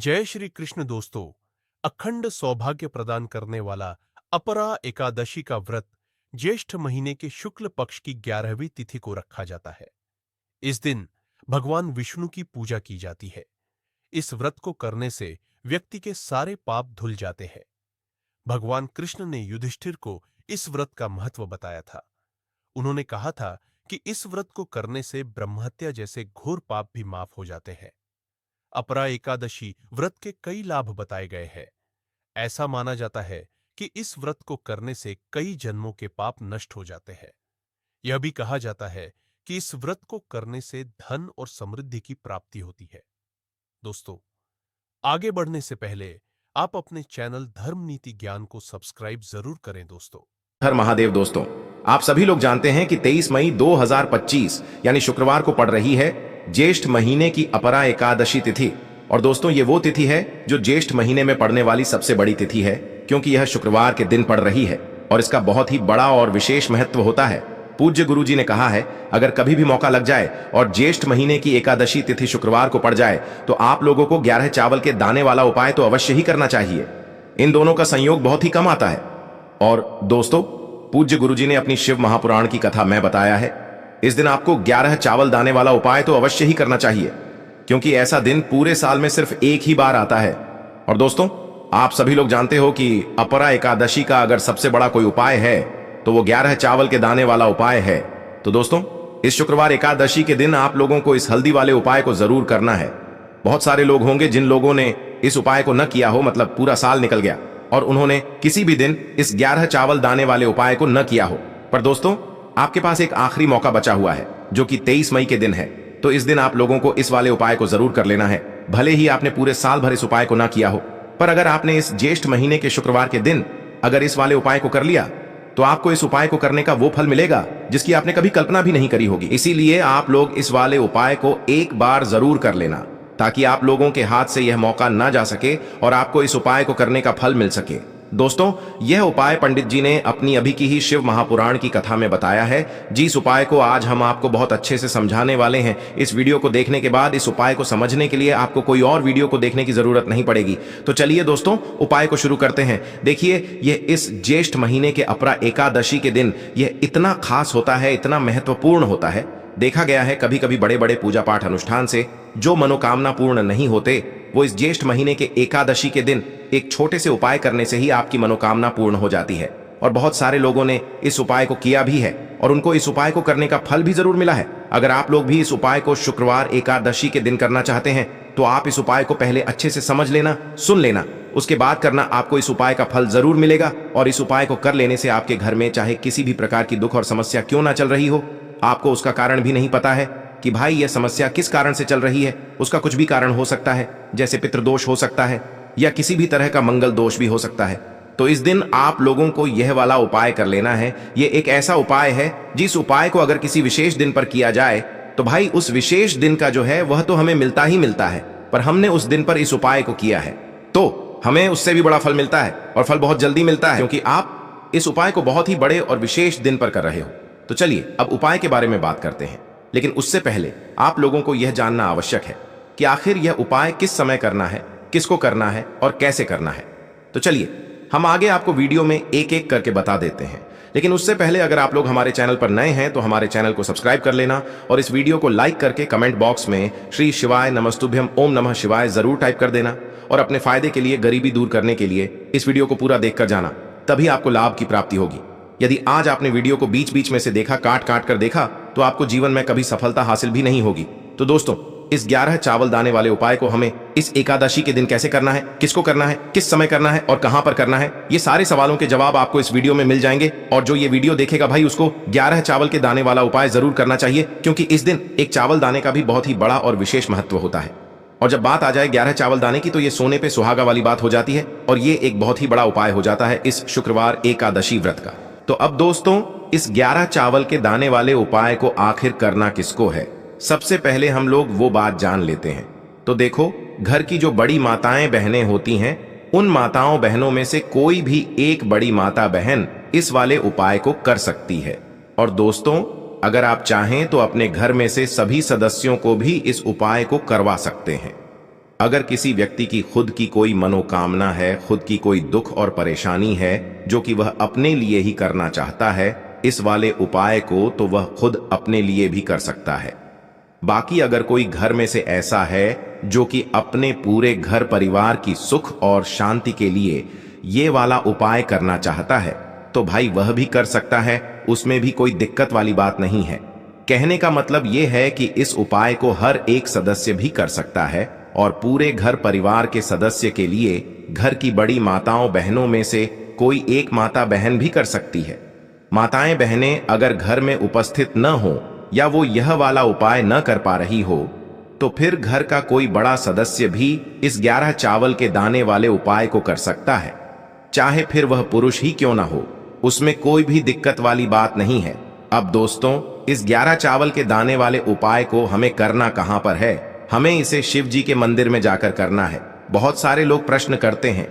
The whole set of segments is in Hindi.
जय श्री कृष्ण दोस्तों। अखंड सौभाग्य प्रदान करने वाला अपरा एकादशी का व्रत ज्येष्ठ महीने के शुक्ल पक्ष की 11वीं तिथि को रखा जाता है। इस दिन भगवान विष्णु की पूजा की जाती है। इस व्रत को करने से व्यक्ति के सारे पाप धुल जाते हैं। भगवान कृष्ण ने युधिष्ठिर को इस व्रत का महत्व बताया था। उन्होंने कहा था कि इस व्रत को करने से ब्रह्महत्या जैसे घोर पाप भी माफ हो जाते हैं। अपरा एकादशी व्रत के कई लाभ बताए गए हैं। ऐसा माना जाता है कि इस व्रत को करने से कई जन्मों के पाप नष्ट हो जाते हैं। यह भी कहा जाता है कि इस व्रत को करने से धन और समृद्धि की प्राप्ति होती है। दोस्तों, आगे बढ़ने से पहले आप अपने चैनल धर्म नीति ज्ञान को सब्सक्राइब जरूर करें। दोस्तों, हर महादेव। दोस्तों, आप सभी लोग जानते हैं कि 23 मई 2025 यानी शुक्रवार को पड़ रही है ज्येष्ठ महीने की अपरा एकादशी तिथि। और दोस्तों, ये वो तिथि है जो ज्येष्ठ महीने में पड़ने वाली सबसे बड़ी तिथि है, क्योंकि यह शुक्रवार के दिन पड़ रही है और इसका बहुत ही बड़ा और विशेष महत्व होता है। पूज्य गुरु जी ने कहा है, अगर कभी भी मौका लग जाए और ज्येष्ठ महीने की एकादशी तिथि शुक्रवार को पड़ जाए तो आप लोगों को 11 चावल के दाने वाला उपाय तो अवश्य ही करना चाहिए। इन दोनों का संयोग बहुत ही कम आता है। और दोस्तों, पूज्य गुरुजी ने अपनी शिव महापुराण की कथा में बताया है, इस दिन आपको 11 चावल दाने वाला उपाय तो अवश्य ही करना चाहिए, क्योंकि ऐसा दिन पूरे साल में सिर्फ एक ही बार आता है। और दोस्तों, आप सभी लोग जानते हो कि अपरा एकादशी का अगर सबसे बड़ा कोई उपाय है तो वो 11 चावल के दाने वाला उपाय है। तो दोस्तों, इस शुक्रवार एकादशी के दिन आप लोगों को इस हल्दी वाले उपाय को जरूर करना है। बहुत सारे लोग होंगे जिन लोगों ने इस उपाय को न किया हो, मतलब पूरा साल निकल गया और उन्होंने किसी भी दिन इस 11 चावल दाने वाले उपाय को न किया हो। पर दोस्तों, आपके पास एक आखिरी मौका बचा हुआ है, जो कि 23 मई के दिन है। तो इस दिन आप लोगों को इस वाले उपाय को जरूर कर लेना है, भले ही आपने पूरे साल भर इस उपाय को ना किया हो। पर अगर आपने इस ज्येष्ठ महीने के शुक्रवार के दिन अगर इस वाले उपाय को कर लिया तो आपको इस उपाय को करने का वो फल मिलेगा जिसकी आपने कभी कल्पना भी नहीं करी होगी। इसीलिए आप लोग इस वाले उपाय को एक बार जरूर कर लेना, ताकि आप लोगों के हाथ से यह मौका ना जा सके और आपको इस उपाय को करने का फल मिल सके। दोस्तों, यह उपाय पंडित जी ने अपनी अभी की ही शिव महापुराण की कथा में बताया है। जिस उपाय को आज हम आपको बहुत अच्छे से समझाने वाले हैं, इस वीडियो को देखने के बाद इस उपाय को समझने के लिए आपको कोई और वीडियो को देखने की जरूरत नहीं पड़ेगी। तो चलिए दोस्तों, उपाय को शुरू करते हैं। देखिए, यह इस ज्येष्ठ महीने के अपरा एकादशी के दिन यह इतना खास होता है, इतना महत्वपूर्ण होता है। देखा गया है कभी कभी बड़े बड़े पूजा पाठ अनुष्ठान से जो मनोकामना पूर्ण नहीं होते, वो इस ज्येष्ठ महीने के एकादशी के दिन एक छोटे से उपाय करने से ही आपकी मनोकामना पूर्ण हो जाती है। और बहुत सारे लोगों ने इस उपाय को किया भी है और उनको इस उपाय को करने का फल भी जरूर मिला है। अगर आप लोग भी इस उपाय को शुक्रवार एकादशी के दिन करना चाहते हैं तो आप इस उपाय को पहले अच्छे से समझ लेना, सुन लेना, उसके बाद करना। आपको इस उपाय का फल जरूर मिलेगा और इस उपाय को कर लेने से आपके घर में चाहे किसी भी प्रकार की दुख और समस्या क्यों ना चल रही हो, आपको उसका कारण भी नहीं पता है कि भाई यह समस्या किस कारण से चल रही है, उसका कुछ भी कारण हो सकता है, जैसे पितृदोष हो सकता है या किसी भी तरह का मंगल दोष भी हो सकता है। तो इस दिन आप लोगों को यह वाला उपाय कर लेना है। यह एक ऐसा उपाय है जिस उपाय को अगर किसी विशेष दिन पर किया जाए तो भाई उस विशेष दिन का जो है वह तो हमें मिलता ही मिलता है, पर हमने उस दिन पर इस उपाय को किया है तो हमें उससे भी बड़ा फल मिलता है और फल बहुत जल्दी मिलता है, क्योंकि आप इस उपाय को बहुत ही बड़े और विशेष दिन पर कर रहे हो। तो चलिए अब उपाय के बारे में बात करते हैं, लेकिन उससे पहले आप लोगों को यह जानना आवश्यक है कि आखिर यह उपाय किस समय करना है, किसको करना है और कैसे करना है। तो चलिए हम आगे आपको वीडियो में एक एक करके बता देते हैं, लेकिन उससे पहले अगर आप लोग हमारे चैनल पर नए हैं तो हमारे चैनल को सब्सक्राइब कर लेना और इस वीडियो को लाइक करके कमेंट बॉक्स में श्री शिवाय नमस्तुभ्यम ओम नमः शिवाय जरूर टाइप कर देना। और अपने फायदे के लिए, गरीबी दूर करने के लिए इस वीडियो को पूरा देखकर जाना, तभी आपको लाभ की प्राप्ति होगी। यदि आज आपने वीडियो को बीच बीच में से देखा, काट काट कर देखा, तो आपको जीवन में कभी सफलता हासिल भी नहीं होगी। तो दोस्तों, इस 11 चावल दाने वाले उपाय को हमें इस एकादशी के दिन कैसे करना है, किसको करना है, किस समय करना है और कहां पर करना है, ये सारे सवालों के जवाब आपको इस वीडियो में मिल जाएंगे। और जो ये वीडियो देखेगा भाई, उसको 11 चावल के दाने वाला उपाय जरूर करना चाहिए, क्योंकि इस दिन एक चावल दाने का भी बहुत ही बड़ा और विशेष महत्व होता है। और जब बात आ जाए 11 चावल दाने की तो ये सोने पे सुहागा वाली बात हो जाती है और ये एक बहुत ही बड़ा उपाय हो जाता है इस शुक्रवार एकादशी व्रत का। तो अब दोस्तों, इस 11 चावल के दाने वाले उपाय को आखिर करना किसको है, सबसे पहले हम लोग वो बात जान लेते हैं। तो देखो, घर की जो बड़ी माताएं बहनें होती हैं, उन माताओं बहनों में से कोई भी एक बड़ी माता बहन इस वाले उपाय को कर सकती है। और दोस्तों, अगर आप चाहें तो अपने घर में से सभी सदस्यों को भी इस उपाय को करवा सकते हैं। अगर किसी व्यक्ति की खुद की कोई मनोकामना है, खुद की कोई दुख और परेशानी है जो कि वह अपने लिए ही करना चाहता है इस वाले उपाय को, तो वह खुद अपने लिए भी कर सकता है। बाकी अगर कोई घर में से ऐसा है जो कि अपने पूरे घर परिवार की सुख और शांति के लिए ये वाला उपाय करना चाहता है तो भाई वह भी कर सकता है, उसमें भी कोई दिक्कत वाली बात नहीं है। कहने का मतलब यह है कि इस उपाय को हर एक सदस्य भी कर सकता है और पूरे घर परिवार के सदस्य के लिए घर की बड़ी माताओं बहनों में से कोई एक माता बहन भी कर सकती है। माताएं बहनें अगर घर में उपस्थित न हो या वो यह वाला उपाय न कर पा रही हो तो फिर घर का कोई बड़ा सदस्य भी इस 11 चावल के दाने वाले उपाय को कर सकता है, चाहे फिर वह पुरुष ही क्यों ना हो, उसमें कोई भी दिक्कत वाली बात नहीं है। अब दोस्तों, इस 11 चावल के दाने वाले उपाय को हमें करना कहां पर है? हमें इसे शिव जी के मंदिर में जाकर करना है। बहुत सारे लोग प्रश्न करते हैं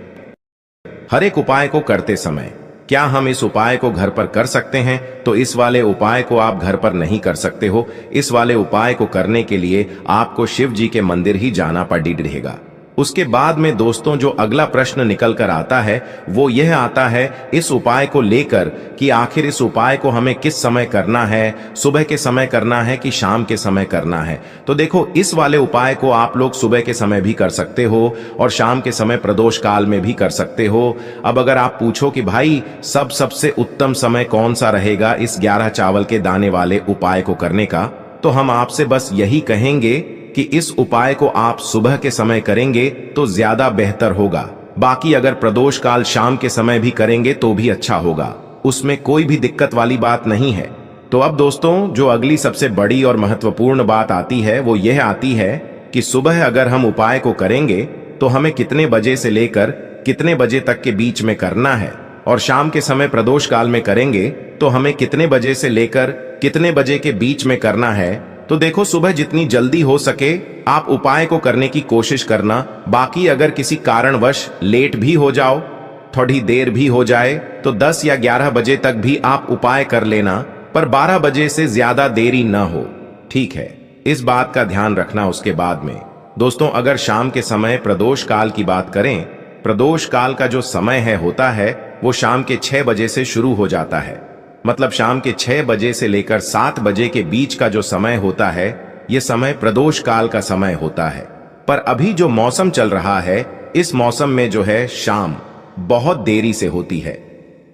हर एक उपाय को करते समय क्या हम इस उपाय को घर पर कर सकते हैं? तो इस वाले उपाय को आप घर पर नहीं कर सकते हो। इस वाले उपाय को करने के लिए आपको शिव जी के मंदिर ही जाना पड़ेगा। उसके बाद में दोस्तों जो अगला प्रश्न निकल कर आता है वो यह आता है इस उपाय को लेकर कि आखिर इस उपाय को हमें किस समय करना है, सुबह के समय करना है कि शाम के समय करना है? तो देखो, इस वाले उपाय को आप लोग सुबह के समय भी कर सकते हो और शाम के समय प्रदोष काल में भी कर सकते हो। अब अगर आप पूछो कि भाई सबसे उत्तम समय कौन सा रहेगा इस 11 चावल के दाने वाले उपाय को करने का, तो हम आपसे बस यही कहेंगे कि इस उपाय को आप सुबह के समय करेंगे तो ज्यादा बेहतर होगा। बाकी अगर प्रदोष काल शाम के समय भी करेंगे तो भी अच्छा होगा, उसमें कोई भी दिक्कत वाली बात नहीं है। तो अब दोस्तों जो अगली सबसे बड़ी और महत्वपूर्ण बात आती है वो यह आती है कि सुबह अगर हम उपाय को करेंगे तो हमें कितने बजे से लेकर कितने बजे तक के बीच में करना है, और शाम के समय प्रदोष काल में करेंगे तो हमें कितने बजे से लेकर कितने बजे के बीच में करना है। तो देखो, सुबह जितनी जल्दी हो सके आप उपाय को करने की कोशिश करना। बाकी अगर किसी कारणवश लेट भी हो जाओ, थोड़ी देर भी हो जाए, तो 10 या 11 बजे तक भी आप उपाय कर लेना, पर 12 बजे से ज्यादा देरी न हो, ठीक है? इस बात का ध्यान रखना। उसके बाद में दोस्तों अगर शाम के समय प्रदोष काल की बात करें, प्रदोष काल का जो समय होता है वो शाम के 6 बजे से शुरू हो जाता है। मतलब शाम के 6 बजे से लेकर 7 बजे के बीच का जो समय होता है ये समय प्रदोष काल का समय होता है। पर अभी जो मौसम चल रहा है इस मौसम में जो है शाम बहुत देरी से होती है,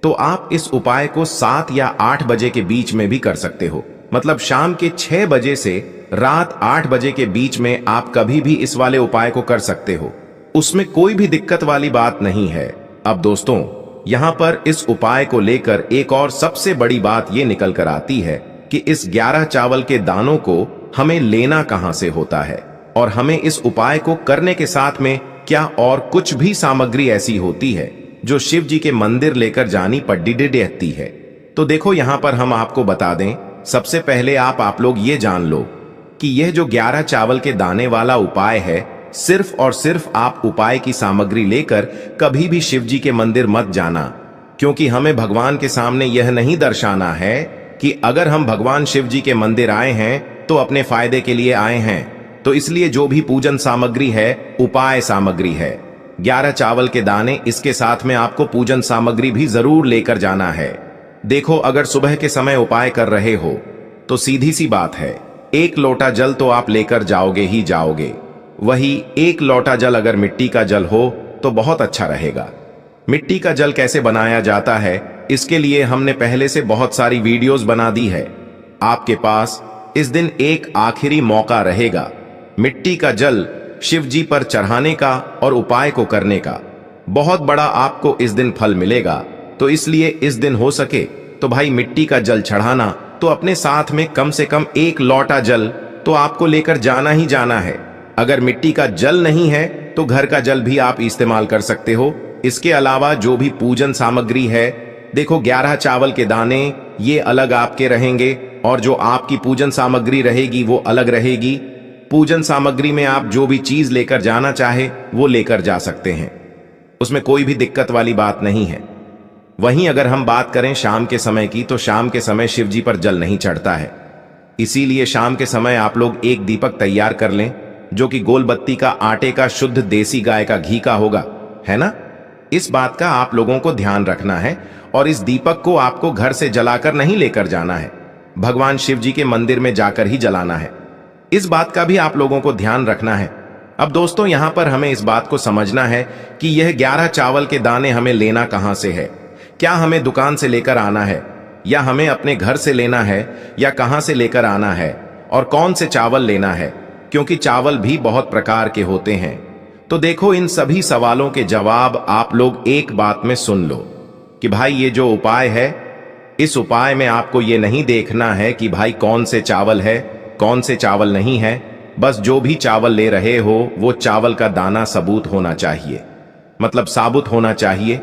तो आप इस उपाय को 7 या 8 बजे के बीच में भी कर सकते हो। मतलब शाम के 6 बजे से रात 8 बजे के बीच में आप कभी भी इस वाले उपाय को कर सकते हो, उसमें कोई भी दिक्कत वाली बात नहीं है। अब दोस्तों यहां पर इस उपाय को लेकर एक और सबसे बड़ी बात यह निकल कर आती है कि इस 11 चावल के दानों को हमें लेना कहां से होता है, और हमें इस उपाय को करने के साथ में क्या और कुछ भी सामग्री ऐसी होती है जो शिव जी के मंदिर लेकर जानी पड़ती है। तो देखो यहां पर हम आपको बता दें, सबसे पहले आप लोग ये जान लो कि यह जो 11 चावल के दाने वाला उपाय है, सिर्फ और सिर्फ आप उपाय की सामग्री लेकर कभी भी शिव जी के मंदिर मत जाना, क्योंकि हमें भगवान के सामने यह नहीं दर्शाना है कि अगर हम भगवान शिव जी के मंदिर आए हैं तो अपने फायदे के लिए आए हैं। तो इसलिए जो भी पूजन सामग्री है उपाय सामग्री है, 11 चावल के दाने, इसके साथ में आपको पूजन सामग्री भी जरूर लेकर जाना है। देखो अगर सुबह के समय उपाय कर रहे हो तो सीधी सी बात है, 1 लोटा जल तो आप लेकर जाओगे ही जाओगे। वही 1 लोटा जल अगर मिट्टी का जल हो तो बहुत अच्छा रहेगा। मिट्टी का जल कैसे बनाया जाता है इसके लिए हमने पहले से बहुत सारी वीडियोस बना दी है। आपके पास इस दिन एक आखिरी मौका रहेगा मिट्टी का जल शिव जी पर चढ़ाने का और उपाय को करने का। बहुत बड़ा आपको इस दिन फल मिलेगा, तो इसलिए इस दिन हो सके तो भाई मिट्टी का जल चढ़ाना, तो अपने साथ में कम से कम 1 लोटा जल तो आपको लेकर जाना ही जाना है। अगर मिट्टी का जल नहीं है तो घर का जल भी आप इस्तेमाल कर सकते हो। इसके अलावा जो भी पूजन सामग्री है, देखो 11 चावल के दाने ये अलग आपके रहेंगे और जो आपकी पूजन सामग्री रहेगी वो अलग रहेगी। पूजन सामग्री में आप जो भी चीज लेकर जाना चाहे वो लेकर जा सकते हैं, उसमें कोई भी दिक्कत वाली बात नहीं है। वहीं अगर हम बात करें शाम के समय की, तो शाम के समय शिव जी पर जल नहीं चढ़ता है, इसीलिए शाम के समय आप लोग एक दीपक तैयार कर लें। जो कि गोल बत्ती का आटे का शुद्ध देसी गाय का घी का होगा, है ना? इस बात का आप लोगों को ध्यान रखना है और इस दीपक को आपको घर से जलाकर नहीं लेकर जाना है, भगवान शिव जी के मंदिर में जाकर ही जलाना है। इस बात का भी आप लोगों को ध्यान रखना है। अब दोस्तों यहां पर हमें इस बात को समझना है कि यह 11 चावल के दाने हमें लेना कहां से है। क्या हमें दुकान से लेकर आना है या हमें अपने घर से लेना है या कहां से लेकर आना है और कौन से चावल लेना है, क्योंकि चावल भी बहुत प्रकार के होते हैं। तो देखो इन सभी सवालों के जवाब आप लोग एक बात में सुन लो कि भाई ये जो उपाय है, इस उपाय में आपको ये नहीं देखना है कि भाई कौन से चावल है कौन से चावल नहीं है। बस जो भी चावल ले रहे हो वो चावल का दाना सबूत होना चाहिए, मतलब साबुत होना चाहिए,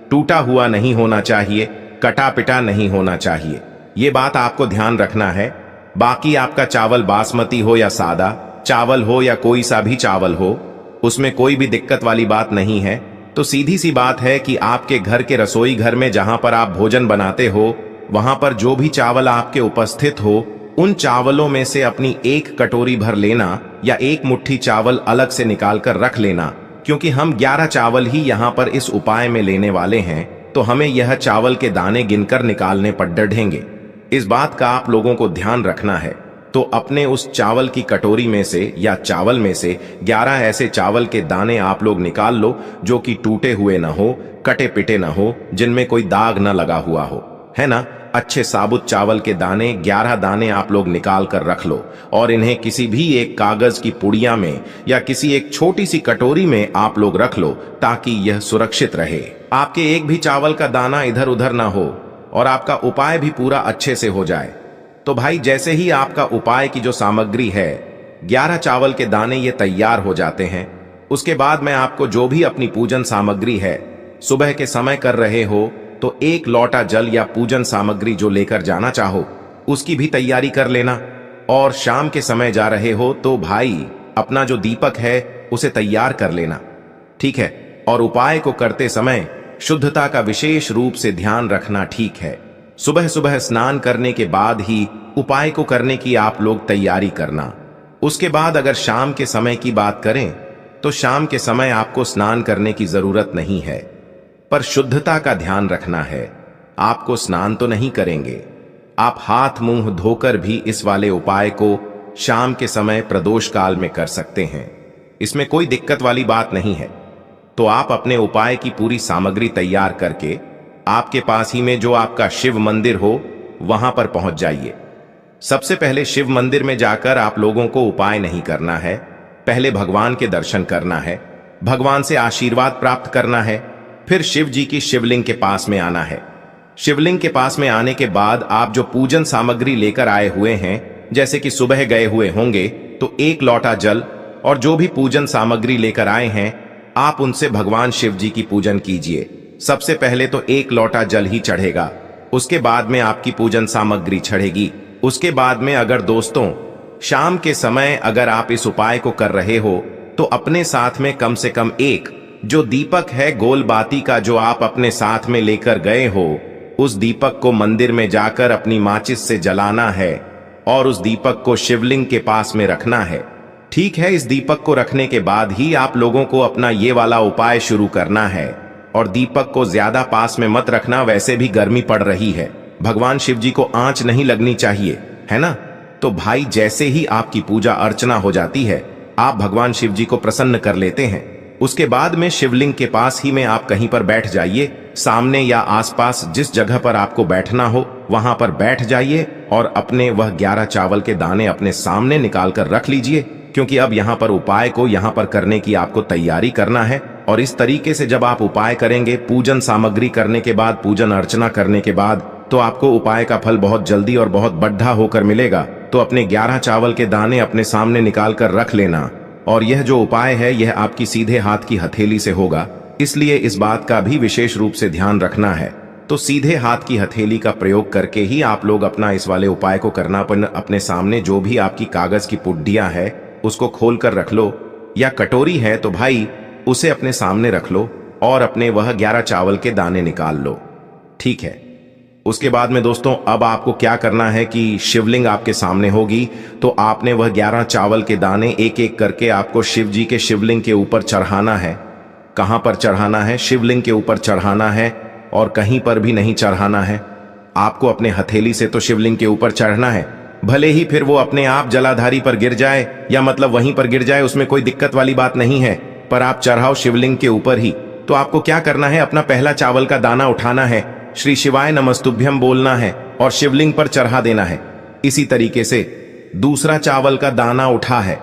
टूटा हुआ नहीं होना चाहिए, कटा पिटा नहीं होना चाहिए। ये बात आपको ध्यान रखना है। बाकी आपका चावल बासमती हो या सादा चावल हो या कोई सा भी चावल हो, उसमें कोई भी दिक्कत वाली बात नहीं है। तो सीधी सी बात है कि आपके घर के रसोई घर में जहां पर आप भोजन बनाते हो, वहां पर जो भी चावल आपके उपस्थित हो, उन चावलों में से अपनी एक कटोरी भर लेना या एक मुट्ठी चावल अलग से निकाल कर रख लेना, क्योंकि हम 11 चावल ही यहाँ पर इस उपाय में लेने वाले हैं। तो हमें यह चावल के दाने गिनकर निकालने पर डढ़ेंगे। इस बात का आप लोगों को ध्यान रखना है। तो अपने उस चावल की कटोरी में से या चावल में से 11 ऐसे चावल के दाने आप लोग निकाल लो जो कि टूटे हुए ना हो, कटे पिटे ना हो, जिनमें कोई दाग ना लगा हुआ हो, है ना? अच्छे साबुत चावल के दाने 11 दाने आप लोग निकाल कर रख लो और इन्हें किसी भी एक कागज की पुड़िया में या किसी एक छोटी सी कटोरी में आप लोग रख लो, ताकि यह सुरक्षित रहे। आपके एक भी चावल का दाना इधर उधर ना हो और आपका उपाय भी पूरा अच्छे से हो जाए। तो भाई जैसे ही आपका उपाय की जो सामग्री है, 11 चावल के दाने ये तैयार हो जाते हैं, उसके बाद मैं आपको जो भी अपनी पूजन सामग्री है, सुबह के समय कर रहे हो तो 1 लोटा जल या पूजन सामग्री जो लेकर जाना चाहो उसकी भी तैयारी कर लेना। और शाम के समय जा रहे हो तो भाई अपना जो दीपक है उसे तैयार कर लेना, ठीक है? और उपाय को करते समय शुद्धता का विशेष रूप से ध्यान रखना, ठीक है? सुबह सुबह स्नान करने के बाद ही उपाय को करने की आप लोग तैयारी करना। उसके बाद अगर शाम के समय की बात करें तो शाम के समय आपको स्नान करने की जरूरत नहीं है, पर शुद्धता का ध्यान रखना है। आपको स्नान तो नहीं करेंगे, आप हाथ मुंह धोकर भी इस वाले उपाय को शाम के समय प्रदोष काल में कर सकते हैं। इसमें कोई दिक्कत वाली बात नहीं है। तो आप अपने उपाय की पूरी सामग्री तैयार करके आपके पास ही में जो आपका शिव मंदिर हो वहां पर पहुंच जाइए। सबसे पहले शिव मंदिर में जाकर आप लोगों को उपाय नहीं करना है, पहले भगवान के दर्शन करना है, भगवान से आशीर्वाद प्राप्त करना है, फिर शिव जी की शिवलिंग के पास में आना है। शिवलिंग के पास में आने के बाद आप जो पूजन सामग्री लेकर आए हुए हैं, जैसे कि सुबह गए हुए होंगे तो 1 लोटा जल और जो भी पूजन सामग्री लेकर आए हैं, आप उनसे भगवान शिव जी की पूजन कीजिए। सबसे पहले तो 1 लोटा जल ही चढ़ेगा, उसके बाद में आपकी पूजन सामग्री चढ़ेगी। उसके बाद में अगर दोस्तों शाम के समय अगर आप इस उपाय को कर रहे हो तो अपने साथ में कम से कम एक जो दीपक है गोल बाती का जो आप अपने साथ में लेकर गए हो, उस दीपक को मंदिर में जाकर अपनी माचिस से जलाना है और उस दीपक को शिवलिंग के पास में रखना है, ठीक है? इस दीपक को रखने के बाद ही आप लोगों को अपना ये वाला उपाय शुरू करना है। और दीपक को ज्यादा पास में मत रखना, वैसे भी गर्मी पड़ रही है, भगवान शिव जी को आंच नहीं लगनी चाहिए, है ना? तो भाई जैसे ही आपकी पूजा अर्चना हो जाती है, आप भगवान शिव जी को प्रसन्न कर लेते हैं। उसके बाद में शिवलिंग के पास ही में आप कहीं पर बैठ जाइए, सामने या आसपास जिस जगह पर आपको बैठना हो वहां पर बैठ जाइए और अपने वह 11 चावल के दाने अपने सामने निकाल कर रख लीजिए, क्योंकि अब यहाँ पर उपाय को यहाँ पर करने की आपको तैयारी करना है। और इस तरीके से जब आप उपाय करेंगे, पूजन सामग्री करने के बाद, पूजन अर्चना करने के बाद, तो आपको उपाय का फल बहुत जल्दी और बहुत बढ़ा होकर मिलेगा। तो अपने 11 चावल के दाने अपने सामने निकाल कर रख लेना। और यह जो उपाय है यह आपकी सीधे हाथ की हथेली से होगा, इसलिए इस बात का भी विशेष रूप से ध्यान रखना है। तो सीधे हाथ की हथेली का प्रयोग करके ही आप लोग अपना इस वाले उपाय को करना। अपने सामने जो भी आपकी कागज की पुड्डियां है उसको खोल कर रख लो, या कटोरी है तो भाई उसे अपने सामने रख लो और अपने वह 11 चावल के दाने निकाल लो, ठीक है? उसके बाद में दोस्तों अब आपको क्या करना है कि शिवलिंग आपके सामने होगी, तो आपने वह 11 चावल के दाने एक एक करके आपको शिव जी के शिवलिंग के ऊपर चढ़ाना है। कहां पर चढ़ाना है? शिवलिंग के ऊपर चढ़ाना है और कहीं पर भी नहीं चढ़ाना है। आपको अपने हथेली से तो शिवलिंग के ऊपर चढ़ना है, भले ही फिर वो अपने आप जलाधारी पर गिर जाए या मतलब वहीं पर गिर जाए, उसमें कोई दिक्कत वाली बात नहीं है, पर आप चढ़ाओ शिवलिंग के ऊपर ही। तो आपको क्या करना है, अपना पहला चावल का दाना उठाना है, श्री शिवाय नमस्तुभ्यम बोलना है और शिवलिंग पर चढ़ा देना है। इसी तरीके से दूसरा चावल का दाना उठा है,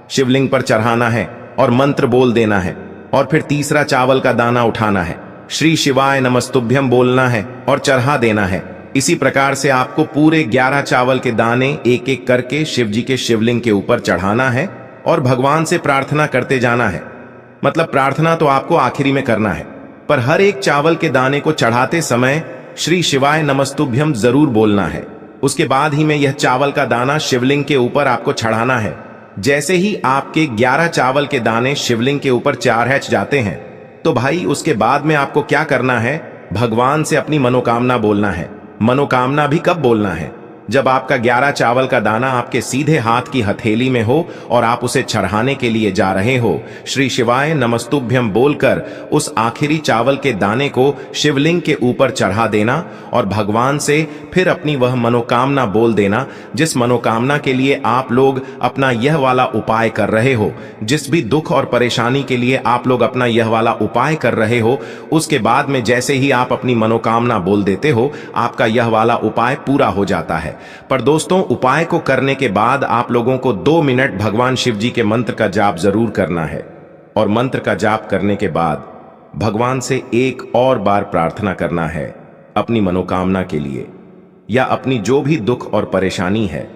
शिवलिंग पर चढ़ाना है और मंत्र बोल देना है। और फिर तीसरा चावल का दाना उठाना है, श्री शिवाय नमस्तुभ्यम बोलना है और चढ़ा देना है। इसी प्रकार से आपको पूरे 11 चावल के दाने एक एक करके शिव जी के शिवलिंग के ऊपर चढ़ाना है और भगवान से प्रार्थना करते जाना है। मतलब प्रार्थना तो आपको आखिरी में करना है, पर हर एक चावल के दाने को चढ़ाते समय श्री शिवाय नमस्तुभ्यम जरूर बोलना है। उसके बाद ही में यह चावल का दाना शिवलिंग के ऊपर आपको चढ़ाना है। जैसे ही आपके 11 चावल के दाने शिवलिंग के ऊपर चढ़ जाते हैं, तो भाई उसके बाद में आपको क्या करना है, भगवान से अपनी मनोकामना बोलना है। मनोकामना भी कब बोलना है? जब आपका 11 चावल का दाना आपके सीधे हाथ की हथेली में हो और आप उसे चढ़ाने के लिए जा रहे हो। श्री शिवाय नमस्तुभ्यम बोलकर उस आखिरी चावल के दाने को शिवलिंग के ऊपर चढ़ा देना और भगवान से फिर अपनी वह मनोकामना बोल देना, जिस मनोकामना के लिए आप लोग अपना यह वाला उपाय कर रहे हो, जिस भी दुख और परेशानी के लिए आप लोग अपना यह वाला उपाय कर रहे हो। उसके बाद में जैसे ही आप अपनी मनोकामना बोल देते हो, आपका यह वाला उपाय पूरा हो जाता है। पर दोस्तों, उपाय को करने के बाद आप लोगों को 2 मिनट भगवान शिव जी के मंत्र का जाप जरूर करना है और मंत्र का जाप करने के बाद भगवान से एक और बार प्रार्थना करना है अपनी मनोकामना के लिए या अपनी जो भी दुख और परेशानी है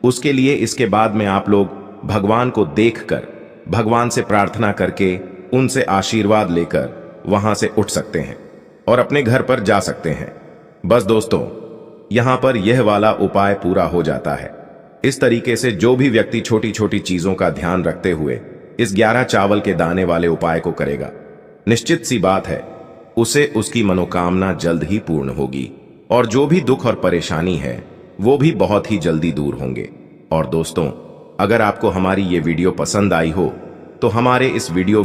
उसके लिए। इसके बाद में आप लोग भगवान को देखकर, भगवान से प्रार्थना करके, उनसे आशीर्वाद लेकर वहां से उठ सकते हैं और अपने घर पर जा सकते हैं। बस दोस्तों, यहां पर यह वाला उपाय पूरा हो जाता है। इस तरीके से जो भी व्यक्ति छोटी छोटी चीजों का ध्यान रखते हुए इस 11 चावल के दाने वाले उपाय को करेगा, निश्चित सी बात है उसे उसकी मनोकामना जल्द ही पूर्ण होगी और जो भी दुख और परेशानी है वो भी बहुत ही जल्दी दूर होंगे। और दोस्तों, अगर आपको हमारी ये वीडियो पसंद आई हो तो हमारे इस वीडियो